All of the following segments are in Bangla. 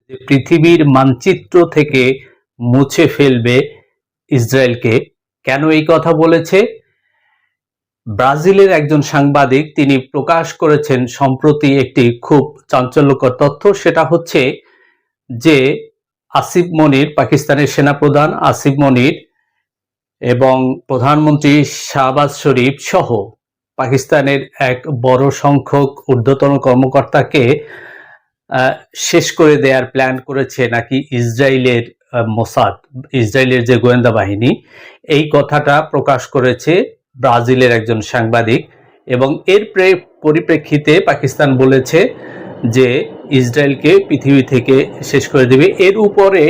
যে পৃথিবীর মানচিত্র থেকে মুছে ফেলবে ইসরায়েলকে। কেন এই কথা বলেছে? ব্রাজিলের একজন সাংবাদিক তিনি প্রকাশ করেছেন সম্প্রতি একটি খুব চাঞ্চল্যকর তথ্য। সেটা হচ্ছে যে আসিফ মনির, পাকিস্তানের সেনাপ্রধান আসিফ মনির এবং প্রধানমন্ত্রী শাহবাজ শরীফ সহ পাকিস্তানের এক বড় সংখ্যক ঊর্ধ্বতন কর্মকর্তাকে শেষ করে দেওয়ার প্ল্যান করেছে নাকি ইসরায়েলের মোসাদ, ইসরায়েলের যে গোয়েন্দা বাহিনী। এই কথাটা প্রকাশ করেছে ব্রাজিলের একজন সাংবাদিক এবং এর পরিপ্রেক্ষিতে পাকিস্তান বলেছে যে ইসরায়েলকে পৃথিবী থেকে শেষ করে দেবে। এর উপরে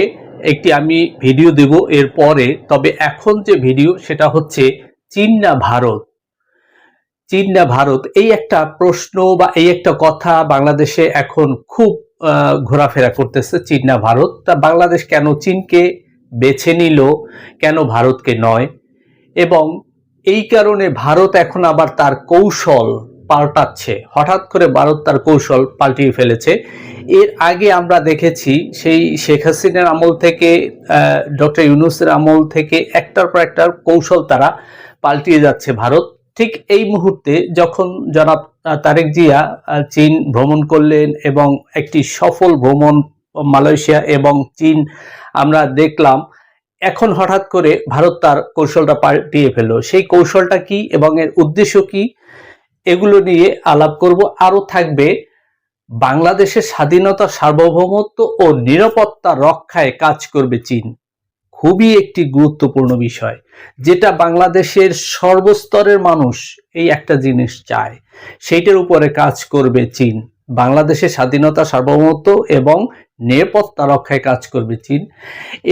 একটি আমি ভিডিও দেব এর পরে। তবে এখন যে ভিডিও সেটা হচ্ছে চীন না ভারত, চীন না ভারত, এই একটা প্রশ্ন বা এই একটা কথা বাংলাদেশে এখন খুব ঘোরাফেরা করতেছে। চীন না ভারত, তা বাংলাদেশ কেন চীনকে বেছে নিল, কেন ভারতকে নয়? এবং এই কারণে ভারত এখন আবার তার কৌশল পাল্টাচ্ছে। হঠাৎ করে ভারত তার কৌশল পাল্টিয়ে ফেলেছে। এর আগে আমরা দেখেছি সেই শেখ হাসিনার আমল থেকে ডক্টর ইউনূসের আমল থেকে একটার পর একটা কৌশল তারা পাল্টিয়ে যাচ্ছে ভারত। ঠিক এই মুহূর্তে যখন জনাব তারেক জিয়া চীন ভ্রমণ করলেন এবং একটি সফল ভ্রমণ মালয়েশিয়া এবং চীন আমরা দেখলাম, এখন হঠাৎ করে ভারত তার কৌশলটা পাল্টিয়ে ফেলল। সেই কৌশলটা কি এবং এর উদ্দেশ্য কি, এগুলো নিয়ে আলাপ করব। আরো থাকবে বাংলাদেশের স্বাধীনতা, সার্বভৌমত্ব ও নিরাপত্তা রক্ষায় কাজ করবে চীন। খুবই একটি গুরুত্বপূর্ণ বিষয়, যেটা বাংলাদেশের সর্বস্তরের মানুষ এই একটা জিনিস চায়, সেইটার উপরে কাজ করবে চীন। বাংলাদেশের স্বাধীনতা, সার্বভৌমত্ব এবং নিরাপত্তা রক্ষায় কাজ করবে চীন।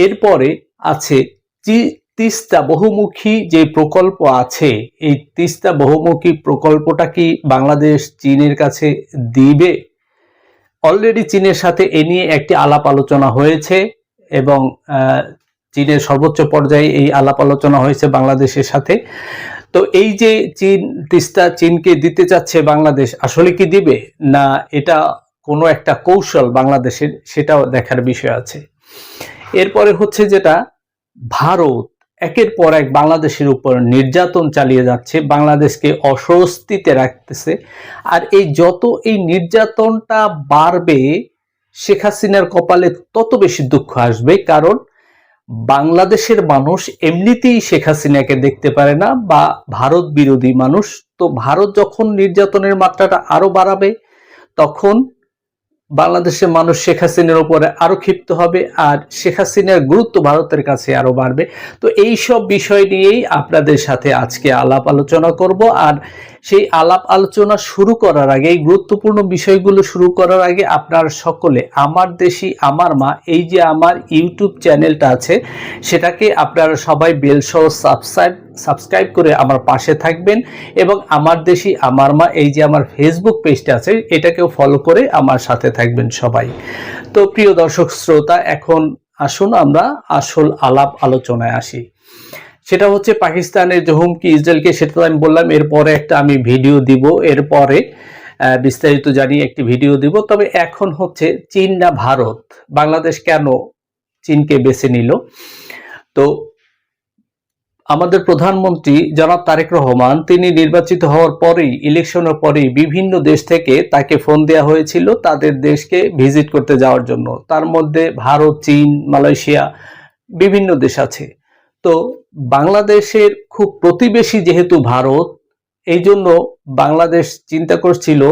এরপরে আছে তিস্তা বহুমুখী যে প্রকল্প আছে, এই তিস্তা বহুমুখী প্রকল্পটা কি বাংলাদেশ চীনের কাছে দিবে? অলরেডি চীনের সাথে এ নিয়ে একটি আলাপ আলোচনা হয়েছে এবং চীনের সর্বোচ্চ পর্যায়ে এই আলাপ আলোচনা হয়েছে বাংলাদেশের সাথে। তো এই যে চীন তিস্তা চীনকে দিতে চাচ্ছে, বাংলাদেশ আসলে কি দিবে না এটা কোনো একটা কৌশল বাংলাদেশের, সেটাও দেখার বিষয় আছে। এরপরে হচ্ছে যেটা ভারত একের পর এক বাংলাদেশের উপর নির্যাতন চালিয়ে যাচ্ছে, বাংলাদেশকে অস্বস্তিতে রাখতেছে। আর এই যত এই নির্যাতনটা বাড়বে, শেখ হাসিনার কপালে তত বেশি দুঃখ আসবে। কারণ বাংলাদেশের মানুষ এমনিতেই শেখ হাসিনাকে দেখতে পারে না বা ভারত বিরোধী মানুষ। তো ভারত যখন নির্যাতনের মাত্রাটা আরো বাড়াবে, তখন বাংলাদেশের মানুষ শেখ হাসিনার উপরে আরো ক্ষিপ্ত হবে আর শেখ হাসিনার গুরুত্ব ভারতের কাছে আরো বাড়বে। তো এই সব বিষয় নিয়েই আপনাদের সাথে আজকে আলাপ আলোচনা করব। আর সেই আলাপ আলোচনা শুরু করার আগে, এই গুরুত্বপূর্ণ বিষয়গুলো শুরু করার আগে আপনারা সকলে আমার দেশি আমার মা, এই যে আমার ইউটিউব চ্যানেলটা আছে, সেটাকে আপনারা সবাই বেল সহ সাবস্ক্রাইব করে আমার পাশে থাকবেন এবং আমার দেশি আমার মা, এই যে আমার ফেসবুক পেজটা আছে, এটাকেও ফলো করে আমার সাথে থাকবেন সবাই। তো প্রিয় দর্শক শ্রোতা, এখন আসুন আমরা আসল আলাপ আলোচনায় আসি। সেটা হচ্ছে পাকিস্তানের যে হুমকি ইসরায়েলকে, সেটা তো আমি বললাম। এরপরে একটা আমি ভিডিও দিব, এরপরে বিস্তারিত জানিয়ে একটি ভিডিও দিব। তবে এখন হচ্ছে চীন না ভারত, বাংলাদেশ কেন চীনকে বেছে নিল। তো আমাদের প্রধানমন্ত্রী জনাব তারেক রহমান, তিনি নির্বাচিত হওয়ার পরেই, ইলেকশনের পরেই বিভিন্ন দেশ থেকে তাকে ফোন দেওয়া হয়েছিল তাদের দেশকে ভিজিট করতে যাওয়ার জন্য। তার মধ্যে ভারত, চীন, মালয়েশিয়া, বিভিন্ন দেশ আছে। তো বাংলাদেশের খুব প্রতিবেশী যেহেতু ভারত, এই জন্য বাংলাদেশ চিন্তা করছিল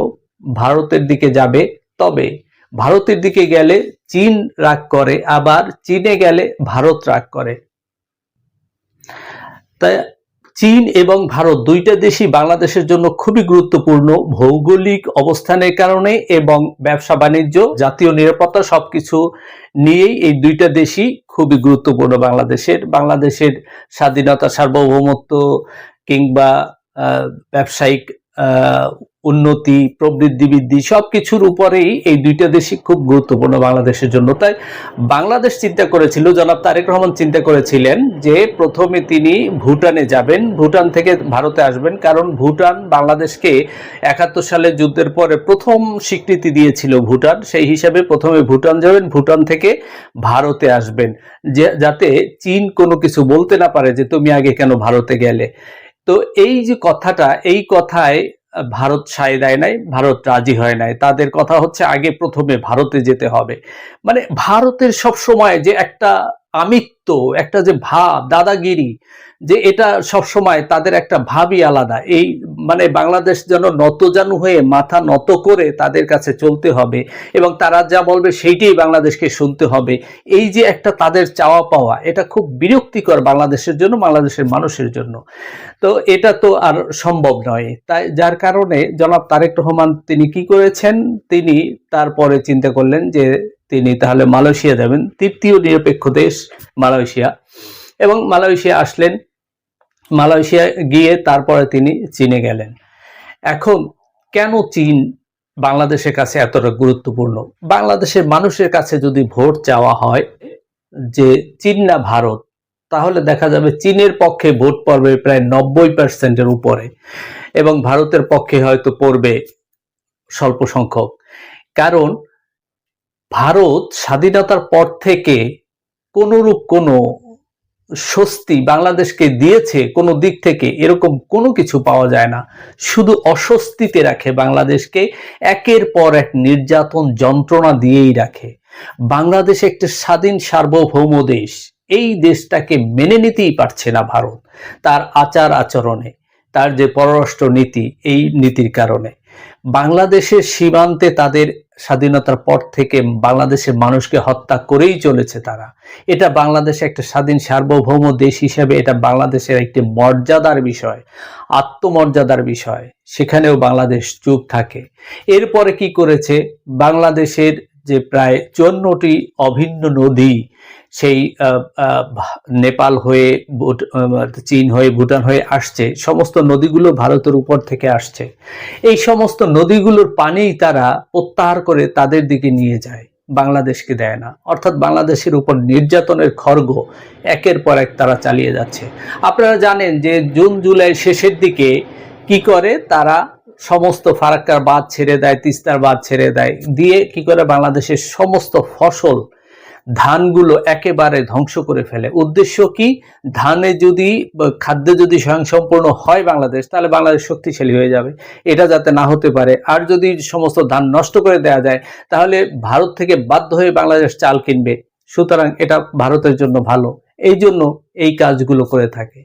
ভারতের দিকে যাবে। তবে ভারতের দিকে গেলে চীন রাগ করে, আবার চীনে গেলে ভারত রাগ করে। তাই চীন এবং ভারত দুইটা দেশই বাংলাদেশের জন্য খুবই গুরুত্বপূর্ণ ভৌগোলিক অবস্থানের কারণে এবং ব্যবসা বাণিজ্য, জাতীয় নিরাপত্তা সবকিছু নিয়েই এই দুইটা দেশই খুবই গুরুত্বপূর্ণ বাংলাদেশের স্বাধীনতা, সার্বভৌমত্ব কিংবা ব্যবসায়িক উন্নতি, প্রবৃদ্ধি বৃদ্ধি সবকিছুর উপরেই এই দুইটা দেশই খুব গুরুত্বপূর্ণ বাংলাদেশের জন্য। তাই বাংলাদেশ চিন্তা করেছিল, জনাব তারেক রহমান চিন্তা করেছিলেন যে প্রথমে তিনি ভুটানে যাবেন, ভুটান থেকে ভারতে আসবেন, কারণ ভুটান বাংলাদেশকে 71 সালে যুদ্ধের পরে প্রথম স্বীকৃতি দিয়েছিল ভুটান, সেই হিসাবে প্রথমে ভুটান যাবেন, ভুটান থেকে ভারতে আসবেন, যাতে চীন কোনো কিছু বলতে না পারে যে তুমি আগে কেন ভারতে গেলে। তো এই যে কথাটা, এই কথায় ভারত সায় দেয় নাই, ভারত রাজি হয় নাই। তাদের কথা হচ্ছে আগে প্রথমে ভারতে যেতে হবে। মানে ভারতের সব সময় যে একটা আমিত্ব, একটা যে ভাব, দাদাগিরি, যে এটা সব সময় তাদের একটা ভাবই আলাদা। এই মানে বাংলাদেশ যেন নতজানু হয়ে মাথা নত করে তাদের কাছে চলতে হবে এবং তারা যা বলবে সেইটাই বাংলাদেশকে শুনতে হবে। এই যে একটা তাদের চাওয়া পাওয়া, এটা খুব বিরক্তিকর বাংলাদেশের জন্য, বাংলাদেশের মানুষের জন্য। তো এটা তো আর সম্ভব নয়। তাই যার কারণে জনাব তারেক রহমান তিনি কি করেছেন, তিনি তারপরে চিন্তা করলেন যে তিনি তাহলে মালয়েশিয়া যাবেন, তৃতীয় নিরপেক্ষ দেশ মালয়েশিয়া, এবং মালয়েশিয়া আসলেন। মালয়েশিয়া গিয়ে তারপরে তিনি চীনে গেলেন। এখন কেন চীন বাংলাদেশের কাছে এতটা গুরুত্বপূর্ণ? বাংলাদেশের মানুষের কাছে যদি ভোট চাওয়া হয় যে চীন না ভারত, তাহলে দেখা যাবে চীনের পক্ষে ভোট পড়বে প্রায় 90% উপরে এবং ভারতের পক্ষে হয়তো পড়বে স্বল্প সংখ্যক। কারণ ভারত স্বাধীনতার পর থেকে কোনরূপ কোনো স্বস্তি বাংলাদেশকে দিয়েছে কোনো দিক থেকে, এরকম কোনো কিছু পাওয়া যায় না। শুধু অস্বস্তিতে রাখে বাংলাদেশকে, একের পর এক নির্যাতন যন্ত্রণা দিয়েই রাখে। বাংলাদেশ একটি স্বাধীন সার্বভৌম দেশ, এই দেশটাকে মেনে নিতেই পারছে না ভারত, তার আচার আচরণে, তার যে পররাষ্ট্র নীতি, এই নীতির কারণে। বাংলাদেশের সীমান্তে তাদের স্বাধীনতার পর থেকে বাংলাদেশের মানুষকে হত্যা করেই চলেছে তারা। এটা বাংলাদেশে একটা স্বাধীন সার্বভৌম দেশ হিসেবে এটা বাংলাদেশের একটি মর্যাদার বিষয়, আত্মমর্যাদার বিষয়, সেখানেও বাংলাদেশ চুপ থাকে। এরপরে কি করেছে, বাংলাদেশের যে প্রায় 54টি অভিন্ন নদী, সেই নেপাল হয়ে চীন হয়ে ভুটান হয়ে আসছে, সমস্ত নদীগুলো ভারতের উপর থেকে আসছে। এই সমস্ত নদীগুলোর পানি তারা প্রত্যাহার করে তাদের দিকে নিয়ে যায়, বাংলাদেশকে দেয় না। অর্থাৎ বাংলাদেশের উপর নির্যাতনের খড়গ একের পর এক তারা চালিয়ে যাচ্ছে। আপনারা জানেন যে জুন জুলাই শেষের দিকে কি করে তারা, সমস্ত ফারাক্কার বাঁধ ছেড়ে দেয়, তিস্তার বাঁধ ছেড়ে দেয়, দিয়ে কি করে বাংলাদেশের সমস্ত ফসল, ধানগুলো একেবারে ধ্বংস করে ফেলে। উদ্দেশ্য কি, ধানে যদি, খাদ্যে যদি স্বয়ংসম্পূর্ণ হয় বাংলাদেশ, তাহলে বাংলাদেশ শক্তিশালী হয়ে যাবে। এটা যাতে না হতে পারে, আর যদি সমস্ত ধান নষ্ট করে দেওয়া যায়, তাহলে ভারত থেকে বাধ্য হয়ে বাংলাদেশ চাল কিনবে। সুতরাং এটা ভারতের জন্য ভালো, এই জন্য এই কাজগুলো করে থাকে।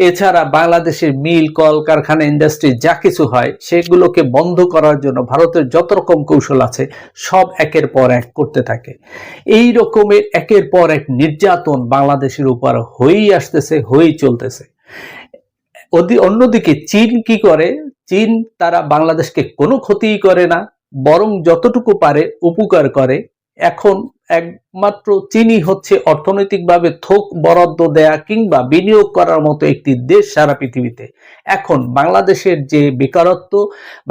এছাড়া বাংলাদেশের মিল, কল কারখানা, ইন্ডাস্ট্রি যা কিছু হয় সেগুলোকে বন্ধ করার জন্য ভারতের যত রকম কৌশল আছে সব একের পর এক করতে থাকে। এই রকমের একের পর এক নির্যাতন বাংলাদেশের উপর হয়েই আসতেছে, হয়েই চলতেছে। অন্যদিকে চীন কি করে, চীন তারা বাংলাদেশকে কোনো ক্ষতিই করে না, বরং যতটুকু পারে উপকার করে। এখন একমাত্র চীনই হচ্ছে অর্থনৈতিকভাবে থোক বরাদ্দ দেয়া কিংবা বিনিয়োগ করার মতো একটি দেশ সারা পৃথিবীতে। এখন বাংলাদেশের যে বেকারত্ব,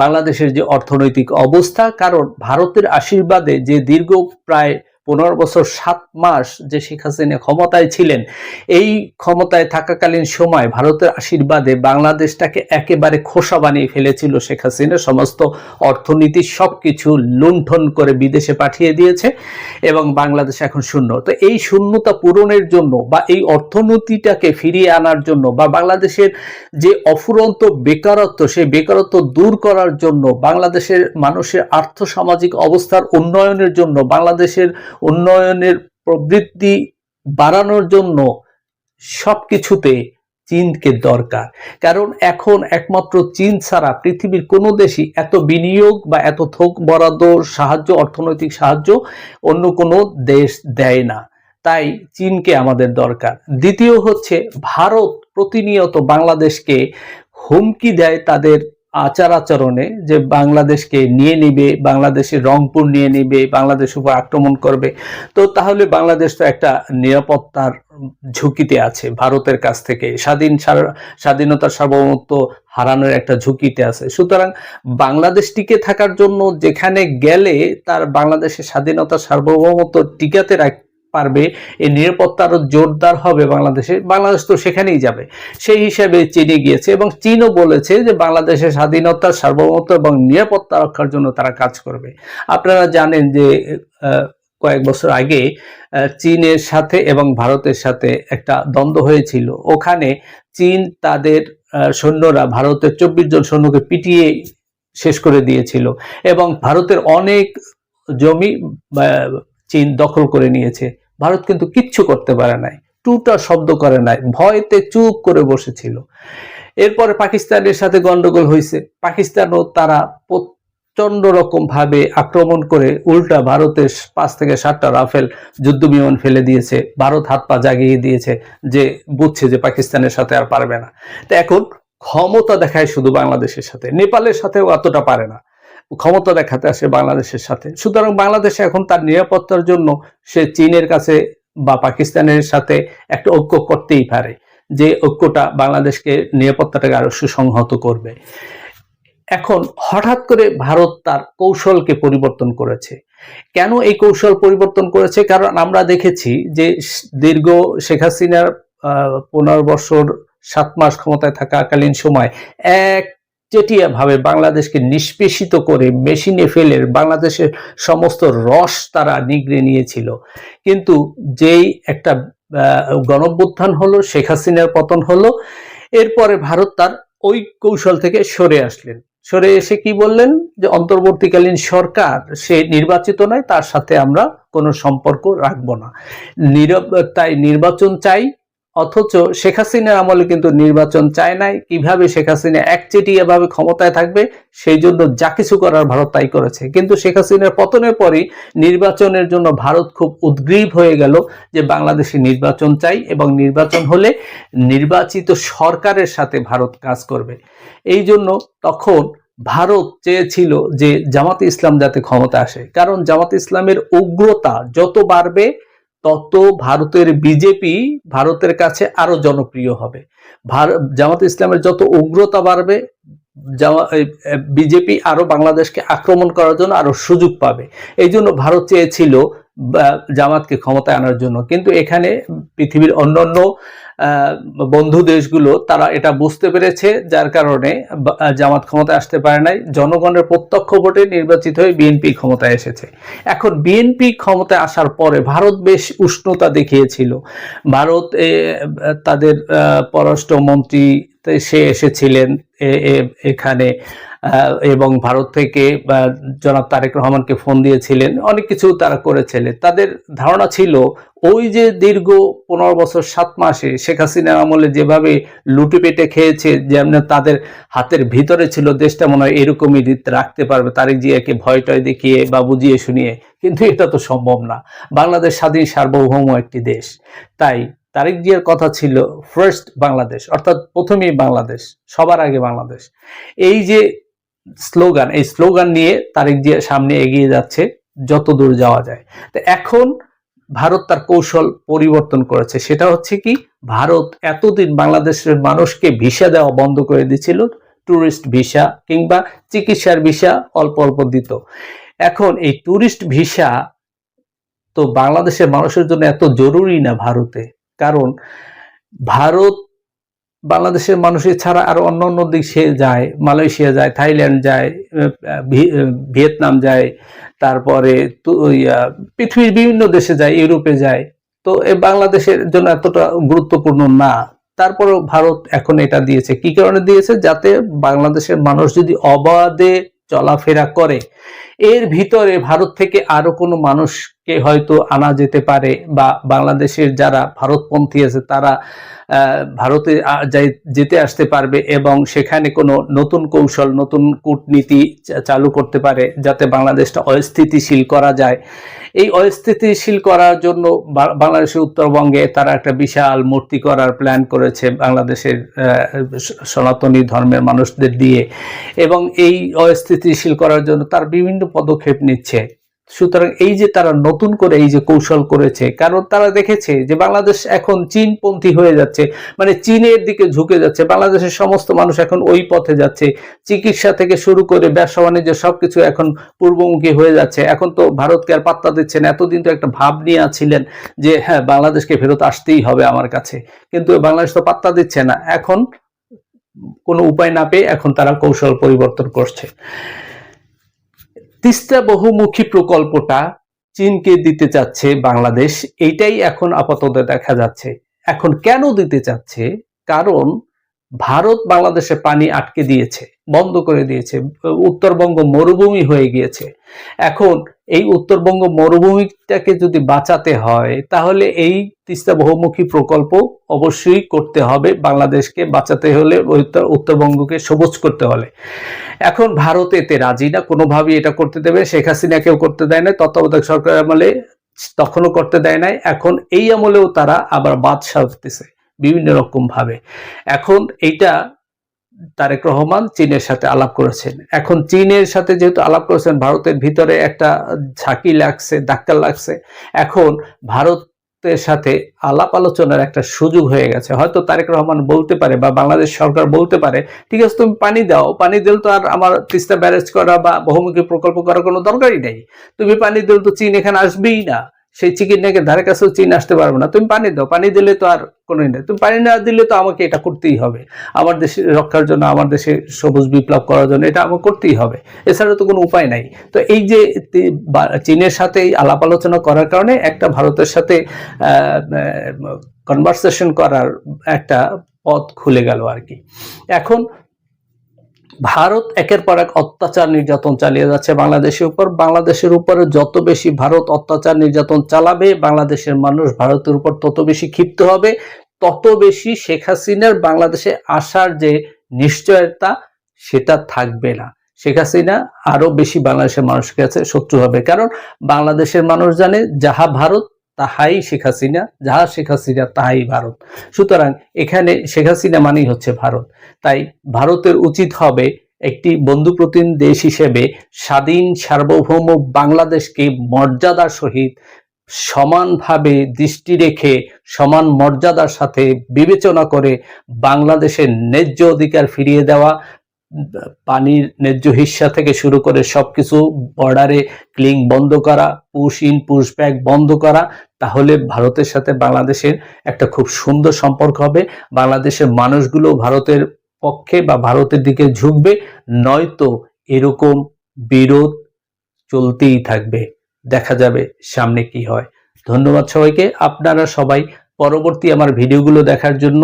বাংলাদেশের যে অর্থনৈতিক অবস্থা, কারণ ভারতের আশীর্বাদে যে দীর্ঘ প্রায় 15 বছর 7 মাস যে শেখ হাসিনা ক্ষমতায় ছিলেন, এই ক্ষমতায় থাকাকালীন সময় ভারতের আশীর্বাদে বাংলাদেশটাকে একেবারে খোসা বানিয়ে ফেলেছিল শেখ হাসিনা। সমস্ত অর্থনীতি সবকিছু লুণ্ঠন করে বিদেশে পাঠিয়ে দিয়েছে এবং বাংলাদেশ এখন শূন্য। তো এই শূন্যতা পূরণের জন্য বা এই অর্থনীতিটাকে ফিরিয়ে আনার জন্য বা বাংলাদেশের যে অফুরন্ত বেকারত্ব, সেই বেকারত্ব দূর করার জন্য, বাংলাদেশের মানুষের আর্থসামাজিক অবস্থার উন্নয়নের জন্য, বাংলাদেশের উন্নয়নের প্রবৃদ্ধি বাড়ানোর জন্য সবকিছুতে চীনকে দরকার। কারণ এখন একমাত্র চীন ছাড়া পৃথিবীর কোনো দেশই এত বিনিয়োগ বা এত থোক বরাদ্দ সাহায্য, অর্থনৈতিক সাহায্য অন্য কোনো দেশ দেয় না। তাই চীনকে আমাদের দরকার। দ্বিতীয় হচ্ছে ভারত প্রতিনিয়ত বাংলাদেশকে হুমকি দেয় তাদের আচার আচরণে, যে বাংলাদেশকে নিয়ে নিবে, বাংলাদেশের রংপুর নিয়ে নিবে, বাংলাদেশের উপর আক্রমণ করবে। তো তাহলে বাংলাদেশ তো একটা নিরাপত্তার ঝুঁকিতে আছে ভারতের কাছ থেকে, স্বাধীনতার সার্বভৌমত্ব হারানোর একটা ঝুঁকিতে আছে। সুতরাং বাংলাদেশ টিকে থাকার জন্য যেখানে গেলে তার বাংলাদেশের স্বাধীনতার সার্বভৌমত্ব টিকাতে পারবে, এই নিরাপত্তা আরো জোরদার হবে বাংলাদেশ তো সেখানেই যাবে। সেই হিসাবে চীনে গিয়েছে এবং চীনও বলেছে যে বাংলাদেশের স্বাধীনতার সার্বভৌমত্ব এবং নিরাপত্তা রক্ষার জন্য তারা কাজ করবে। আপনারা জানেন যে কয়েক বছর আগে চীনের সাথে এবং ভারতের সাথে একটা দ্বন্দ্ব হয়েছিল। ওখানে চীন তাদের সৈন্যরা ভারতের 24 জন সৈন্যকে পিটিয়ে শেষ করে দিয়েছিল এবং ভারতের অনেক জমি চীন দখল করে নিয়েছে। ভারত কিন্তু কিচ্ছু করতে পারে নাই, টুটা শব্দ করে নাই, ভয়তে চুপ করে বসেছিল। এরপরে পাকিস্তানের সাথে গন্ডগোল হয়েছে, পাকিস্তানও তারা প্রচন্ড রকম ভাবে আক্রমণ করে উল্টা ভারতের 5 থেকে 7টা রাফেল যুদ্ধ বিমান ফেলে দিয়েছে। ভারত হাত পা জাগিয়ে দিয়েছে, যে বুঝছে যে পাকিস্তানের সাথে আর পারবে না। তো এখন ক্ষমতা দেখায় শুধু বাংলাদেশের সাথে, নেপালের সাথেও অতটা পারে না, ক্ষমতা দেখাতে আসে বাংলাদেশের সাথে। সুতরাং বাংলাদেশে এখন তার নিরাপত্তার জন্য সে চীনের কাছে বা পাকিস্তানের সাথে একটা ঐক্য করতেই পারে, যে ঐক্যটা বাংলাদেশকে নিরাপত্তাটাকে আরো সুসংহত করবে। এখন হঠাৎ করে ভারত তার কৌশলকে পরিবর্তন করেছে। কেন এই কৌশল পরিবর্তন করেছে? কারণ আমরা দেখেছি যে দীর্ঘ শেখ হাসিনার 15 বছর 7 মাস ক্ষমতায় থাকাকালীন সময় একচেটিয়া ভাবে বাংলাদেশকে নিষ্পেষিত করে মেশিনে ফেলে বাংলাদেশের সমস্ত রস তারা নিগড়ে নিয়েছিল। কিন্তু যেই একটা গণঅভ্যুত্থান হলো, শেখ হাসিনার পতন হলো, এরপরে ভারত তার ওই কৌশল থেকে সরে আসলেন। সরে এসে কি বললেন যে অন্তর্বর্তীকালীন সরকার সে নির্বাচিত নয়, তার সাথে আমরা কোনো সম্পর্ক রাখবো না, তাই নির্বাচন চাই। অথচ শেখ হাসিনার আমলে কিন্তু নির্বাচন চায় নাই। কিভাবে শেখ হাসিনা একচেটিয়া ভাবে ক্ষমতায় থাকবে, সেই জন্য যা কিছু করার ভারত তাই করেছে। কিন্তু শেখ হাসিনার পতনের পরই নির্বাচনের জন্য ভারত খুব উদ্গ্রীব হয়ে গেল যে বাংলাদেশে নির্বাচন চাই এবং নির্বাচন হলে নির্বাচিত সরকারের সাথে ভারত কাজ করবে। এই জন্য তখন ভারত চেয়েছিল যে জামাতে ইসলাম যাতে ক্ষমতা আসে, কারণ জামাতে ইসলামের উগ্রতা যত বাড়বে তত ভারতের বিজেপি ভারতের কাছে আরো জনপ্রিয় হবে। জামাতে ইসলামের যত উগ্রতা বাড়বে, বিজেপি আরো বাংলাদেশকে আক্রমণ করার জন্য আরো সুযোগ পাবে। এই জন্য ভারত চেয়েছিল জামাতকে ক্ষমতায় আনার জন্য। কিন্তু এখানে পৃথিবীর অন্যান্য বন্ধু দেশগুলো তারা এটা বুঝতে পেরেছে, যার কারণে জামাত ক্ষমতায় আসতে পারে নাই। জনগণের প্রত্যক্ষ ভোটে নির্বাচিত হয়ে বিএনপি ক্ষমতায় এসেছে। এখন বিএনপি ক্ষমতায় আসার পরে ভারত বেশ উষ্ণতা দেখিয়েছিল। ভারত তাদের পররাষ্ট্রমন্ত্রী সে এসেছিলেন এখানে এবং ভারত থেকে জনাব তারেক রহমানকে ফোন দিয়েছিলেন, অনেক কিছু তারা করেছিলেন। তাদের ধারণা ছিল ওই যে দীর্ঘ 15 বছর 7 মাসে শেখ হাসিনার আমলে যেভাবে লুটে পেটে খেয়েছে, যেমন তাদের হাতের ভিতরে ছিল দেশটা মনে হয় এরকমই রাখতে পারবে তারেক জিয়াকে ভয় টয় দেখিয়ে বা বুঝিয়ে শুনিয়ে, কিন্তু এটা তো সম্ভব না। বাংলাদেশ স্বাধীন সার্বভৌম একটি দেশ, তাই তারেক জিয়ার কথা ছিল ফার্স্ট বাংলাদেশ, অর্থাৎ প্রথমেই বাংলাদেশ, সবার আগে বাংলাদেশ। এই যে স্লোগান, এই স্লোগান নিয়ে তারেক জিয়া সামনে এগিয়ে যাচ্ছে যত দূর যাওয়া যায়। তো এখন ভারত তার কৌশল পরিবর্তন করেছে। সেটা হচ্ছে কি, ভারত এতদিন বাংলাদেশের মানুষকে ভিসা দেওয়া বন্ধ করে দিয়েছিল, ট্যুরিস্ট ভিসা কিংবা চিকিৎসার ভিসা অল্প অল্প দিত। এখন এই ট্যুরিস্ট ভিসা তো বাংলাদেশের মানুষের জন্য এত জরুরি না ভারতে, কারণ ভারত বাংলাদেশের মানুষের ছাড়া আরো অন্য অন্য দেশে যায়, মালয়েশিয়া যায়, থাইল্যান্ড যায়, ভিয়েতনাম যায়, তারপরে পৃথিবীর বিভিন্ন দেশে যায়, ইউরোপে যায়। তো বাংলাদেশের জন্য এতটা গুরুত্বপূর্ণ না। তারপরেও ভারত এখন এটা দিয়েছে। কি কারণে দিয়েছে? যাতে বাংলাদেশের মানুষ যদি অবাধে চলাফেরা করে, এর ভিতরে ভারত থেকে আরো কোনো মানুষকে হয়তো আনা যেতে পারে, বা বাংলাদেশের যারা ভারতপন্থী আছে তারা ভারতে যেতে আসতে পারবে এবং সেখানে কোনো নতুন কৌশল, নতুন কূটনীতি চালু করতে পারে যাতে বাংলাদেশটা অস্থিতিশীল করা যায়। এই অস্থিতিশীল করার জন্য বাংলাদেশের উত্তরবঙ্গে তারা একটা বিশাল মূর্তি করার প্ল্যান করেছে বাংলাদেশের সনাতনী ধর্মের মানুষদের দিয়ে, এবং এই অস্থিতিশীল করার জন্য তার বিভিন্ন পদক্ষেপ নিচ্ছে। সুতরাং এই যে তারা নতুন করে এই যে কৌশল করেছে, কারণ তারা দেখেছে যে বাংলাদেশ এখন চীনপন্থী হয়ে যাচ্ছে, মানে চীনের দিকে ঝুঁকে যাচ্ছে, বাংলাদেশের সমস্ত মানুষ এখন ওই পথে যাচ্ছে, চিকিৎসা থেকে শুরু করে ব্যবসা বাণিজ্য সবকিছু এখন পূর্বমুখী হয়ে যাচ্ছে। এখন তো ভারতকে আর পাত্তা দিচ্ছে না। এতদিন তো একটা ভাব নিয়ে আছিলেন যে হ্যাঁ বাংলাদেশকে ফেরত আসতেই হবে আমার কাছে, কিন্তু বাংলাদেশ তো পাত্তা দিচ্ছে না। এখন কোনো উপায় না পেয়ে এখন তারা কৌশল পরিবর্তন করছে। তিস্তা বহুমুখী প্রকল্পটা চীনকে দিতে চাচ্ছে বাংলাদেশ, এইটাই এখন আপাতত দেখা যাচ্ছে। এখন কেন দিতে চাচ্ছে? কারণ ভারত বাংলাদেশে পানি আটকে দিয়েছে, বন্ধ করে দিয়েছে, উত্তরবঙ্গ মরুভূমি হয়ে গিয়েছে। এখন এই উত্তরবঙ্গ মরুভূমিটাকে যদি বাঁচাতে হয় তাহলে এই তিস্তা বহুমুখী প্রকল্প অবশ্যই করতে হবে, বাংলাদেশকে বাঁচাতে হলে, উত্তরবঙ্গকে সবুজ করতে হলে। এখন ভারত এতে রাজি না, কোনোভাবেই এটা করতে দেবে। শেখ হাসিনাকেও করতে দেয় না, তত্ত্বাবধায়ক সরকার আমলে তখনও করতে দেয় নাই। এখন এই আমলেও তারা আবার বাদ সাধতেছে বিভিন্ন রকম ভাবে। এখন এইটা তারেক রহমান চীনের সাথে আলাপ করেছেন। এখন চীনের সাথে যেহেতু আলাপ করেছেন, ভারতের ভিতরে একটা ঝাঁকি লাগছে, ধাক্কা লাগছে। এখন ভারতের সাথে আলাপ আলোচনার একটা সুযোগ হয়ে গেছে। হয়তো তারেক রহমান বলতে পারে বা বাংলাদেশ সরকার বলতে পারে, ঠিক আছে তুমি পানি দাও, পানি দিলে তো আর আমার তিস্তা ব্যারেজ করা বা বহুমুখী প্রকল্প করার কোনো দরকারই নেই। তুমি পানি দিলে তো চীন এখানে আসবেই না, সেই চিকিৎসাকে ধারে কাছেও চীন আসতে পারবে না। তুমি পানি দাও, পানি দিলে তো আর কোনো নেই। তুমি পানি না দিলে তো আমাকে এটা করতেই হবে, আমার দেশে রক্ষার জন্য, আমার দেশে সবুজ বিপ্লব করার জন্য এটা আমাকে করতেই হবে, এছাড়া তো কোনো উপায় নাই। তো এই যে চীনের সাথে আলাপ আলোচনা করার কারণে একটা ভারতের সাথে কনভারসেশন করার একটা পথ খুলে গেল আর কি। এখন ভারত একের পর এক অত্যাচার নির্যাতন চালিয়ে যাচ্ছে বাংলাদেশের উপর। বাংলাদেশের উপরে যত বেশি ভারত অত্যাচার নির্যাতন চালাবে, বাংলাদেশের মানুষ ভারতের উপর তত বেশি ক্ষিপ্ত হবে, তত বেশি শেখ হাসিনার বাংলাদেশে আসার যে নিশ্চয়তা সেটা থাকবে না। শেখ হাসিনা আরো বেশি বাংলাদেশের মানুষের কাছে শত্রু হবে, কারণ বাংলাদেশের মানুষ জানে যাহা ভারত তাহাই শেখ হাসিনা, যাহা শেখ হাসিনা তাহাই ভারত। সুতরাং এখানে শেখ হাসিনা মানেই হচ্ছে ভারত। তাই ভারতের উচিত হবে একটি বন্ধুপ্রতিম দেশ হিসেবে স্বাধীন সার্বভৌম বাংলাদেশকে মর্যাদার সহিত সমানভাবে দৃষ্টি রেখে সমান মর্যাদার সাথে বিবেচনা করে বাংলাদেশের ন্যায্য অধিকার ফিরিয়ে দেওয়া, পানির ন্যায্য হিস্সা থেকে শুরু করে সবকিছু, বর্ডারে ক্লিং বন্ধ করা, পুশ ইন পুশ ব্যাক বন্ধ করা, তাহলে ভারতের সাথে বাংলাদেশের একটা খুব সুন্দর সম্পর্ক হবে। বাংলাদেশের মানুষগুলো ভারতের পক্ষে বা ভারতের দিকে ঝুঁকবে, নয়তো এরকম বিরোধ চলতেই থাকবে। দেখা যাবে সামনে কি হয়। ধন্যবাদ সবাইকে। আপনারা সবাই পরবর্তী আমার ভিডিওগুলো দেখার জন্য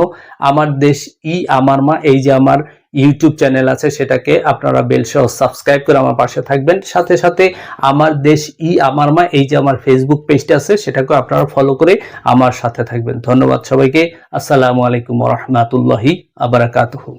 আমার দেশ ই আমার মা, এই যে আমার ইউটিউব চ্যানেল আছে, সেটাকে আপনারা বেল সহ সাবস্ক্রাইব করে আমার পাশে থাকবেন। সাথে সাথে আমার দেশ ই আমার মা, এই যে আমার ফেসবুক পেজটা আছে, সেটাকে আপনারা ফলো করে আমার সাথে থাকবেন। ধন্যবাদ সবাইকে। আসসালামু আলাইকুম ওয়া রাহমাতুল্লাহি ওয়া বারাকাতুহু।